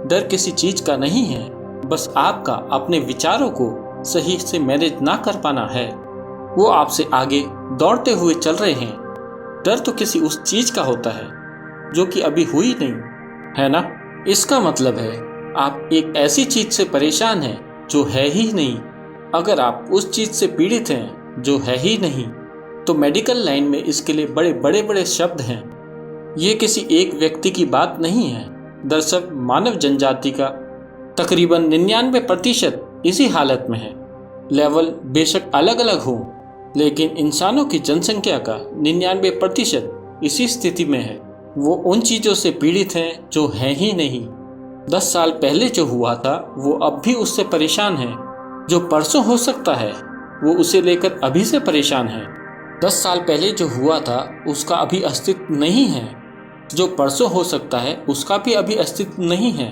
डर किसी चीज का नहीं है, बस आपका अपने विचारों को सही से मैनेज ना कर पाना है। वो आपसे आगे दौड़ते हुए चल रहे हैं। डर तो किसी उस चीज का होता है जो कि अभी हुई नहीं, है ना? इसका मतलब है आप एक ऐसी चीज से परेशान हैं जो है ही नहीं। अगर आप उस चीज से पीड़ित हैं जो है ही नहीं, तो मेडिकल लाइन में इसके लिए बड़े बड़े शब्द हैं। ये किसी एक व्यक्ति की बात नहीं है। दरअसल मानव जनजाति का तकरीबन 99% इसी हालत में है। लेवल बेशक अलग अलग हो, लेकिन इंसानों की जनसंख्या का 99% इसी स्थिति में है। वो उन चीज़ों से पीड़ित हैं जो है ही नहीं। 10 साल पहले जो हुआ था वो अब भी उससे परेशान है। जो परसों हो सकता है वो उसे लेकर अभी से परेशान है। 10 साल पहले जो हुआ था उसका अभी अस्तित्व नहीं है। जो परसों हो सकता है उसका भी अभी अस्तित्व नहीं है,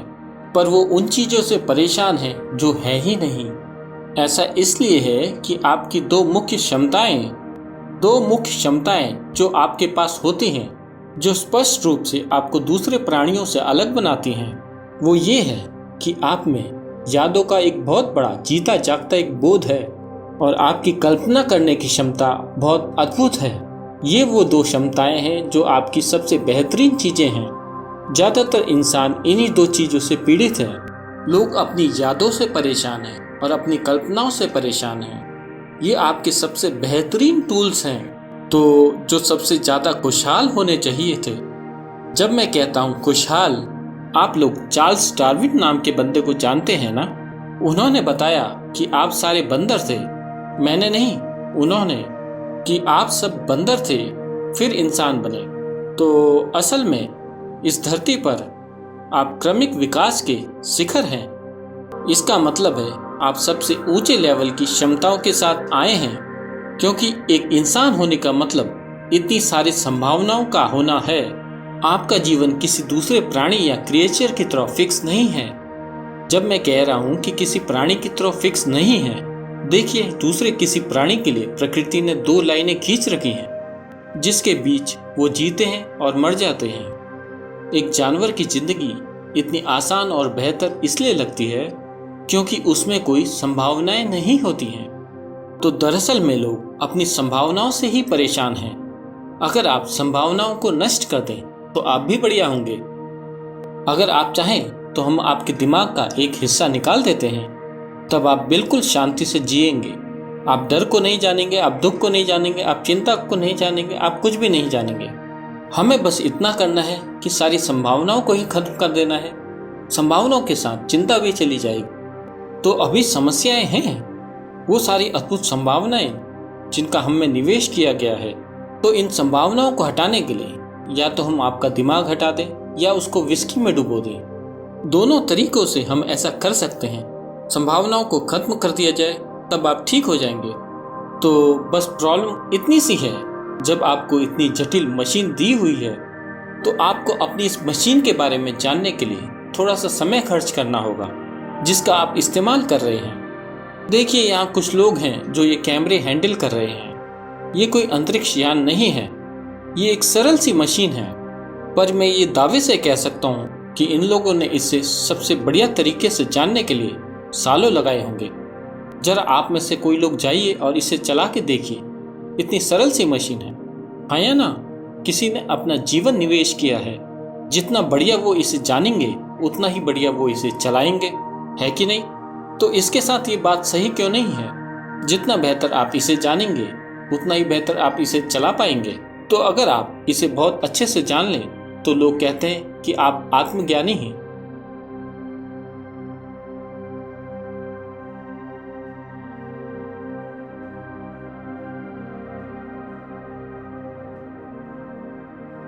पर वो उन चीज़ों से परेशान है जो है ही नहीं। ऐसा इसलिए है कि आपकी दो मुख्य क्षमताएं जो आपके पास होती हैं, जो स्पष्ट रूप से आपको दूसरे प्राणियों से अलग बनाती हैं, वो ये है कि आप में यादों का एक बहुत बड़ा जीता जागता एक बोध है और आपकी कल्पना करने की क्षमता बहुत अद्भुत है। ये वो दो क्षमताएं हैं जो आपकी सबसे बेहतरीन चीजें हैं। ज्यादातर इंसान इन्हीं दो चीजों से पीड़ित है। लोग अपनी यादों से परेशान हैं और अपनी कल्पनाओं से परेशान हैं। ये आपके सबसे बेहतरीन टूल्स हैं, तो जो सबसे ज्यादा खुशहाल होने चाहिए थे। जब मैं कहता हूँ खुशहाल, आप लोग चार्ल्स डार्विन नाम के बंदे को जानते हैं ना? उन्होंने बताया कि आप सारे बंदर थे। मैंने नहीं, उन्होंने, कि आप सब बंदर थे फिर इंसान बने। तो असल में इस धरती पर आप क्रमिक विकास के शिखर हैं। इसका मतलब है आप सबसे ऊंचे लेवल की क्षमताओं के साथ आए हैं, क्योंकि एक इंसान होने का मतलब इतनी सारी संभावनाओं का होना है। आपका जीवन किसी दूसरे प्राणी या क्रिएचर की तरह फिक्स नहीं है। जब मैं कह रहा हूँ कि किसी प्राणी की तरह फिक्स नहीं है, देखिए दूसरे किसी प्राणी के लिए प्रकृति ने 2 लाइनें खींच रखी हैं, जिसके बीच वो जीते हैं और मर जाते हैं। एक जानवर की जिंदगी इतनी आसान और बेहतर इसलिए लगती है क्योंकि उसमें कोई संभावनाएं नहीं होती हैं। तो दरअसल में लोग अपनी संभावनाओं से ही परेशान हैं। अगर आप संभावनाओं को नष्ट कर दें तो आप भी बढ़िया होंगे। अगर आप चाहें तो हम आपके दिमाग का एक हिस्सा निकाल देते हैं, तब आप बिल्कुल शांति से जिएंगे। आप डर को नहीं जानेंगे, आप दुख को नहीं जानेंगे, आप चिंता को नहीं जानेंगे, आप कुछ भी नहीं जानेंगे। हमें बस इतना करना है कि सारी संभावनाओं को ही खत्म कर देना है। संभावनाओं के साथ चिंता भी चली जाएगी। तो अभी समस्याएं हैं, वो सारी अद्भुत संभावनाएं जिनका हम में निवेश किया गया है। तो इन संभावनाओं को हटाने के लिए या तो हम आपका दिमाग हटा दें या उसको विस्की में डुबो दें। दोनों तरीकों से हम ऐसा कर सकते हैं। संभावनाओं को खत्म कर दिया जाए तब आप ठीक हो जाएंगे। तो बस प्रॉब्लम इतनी सी है, जब आपको इतनी जटिल मशीन दी हुई है तो आपको अपनी इस मशीन के बारे में जानने के लिए थोड़ा सा समय खर्च करना होगा, जिसका आप इस्तेमाल कर रहे हैं। देखिए यहाँ कुछ लोग हैं जो ये कैमरे हैंडल कर रहे हैं। ये कोई अंतरिक्ष यान नहीं है, ये एक सरल सी मशीन है, पर मैं ये दावे से कह सकता हूँ कि इन लोगों ने इसे सबसे बढ़िया तरीके से जानने के लिए सालों लगाए होंगे। जरा आप में से कोई लोग जाइए और इसे चला के देखिए। इतनी सरल सी मशीन है, हाँ या ना? किसी ने अपना जीवन निवेश किया है। जितना बढ़िया वो इसे जानेंगे उतना ही बढ़िया वो इसे चलाएंगे, है कि नहीं? तो इसके साथ ये बात सही क्यों नहीं है? जितना बेहतर आप इसे जानेंगे उतना ही बेहतर आप इसे चला पाएंगे। तो अगर आप इसे बहुत अच्छे से जान लें तो लोग कहते हैं कि आप आत्मज्ञानी हैं।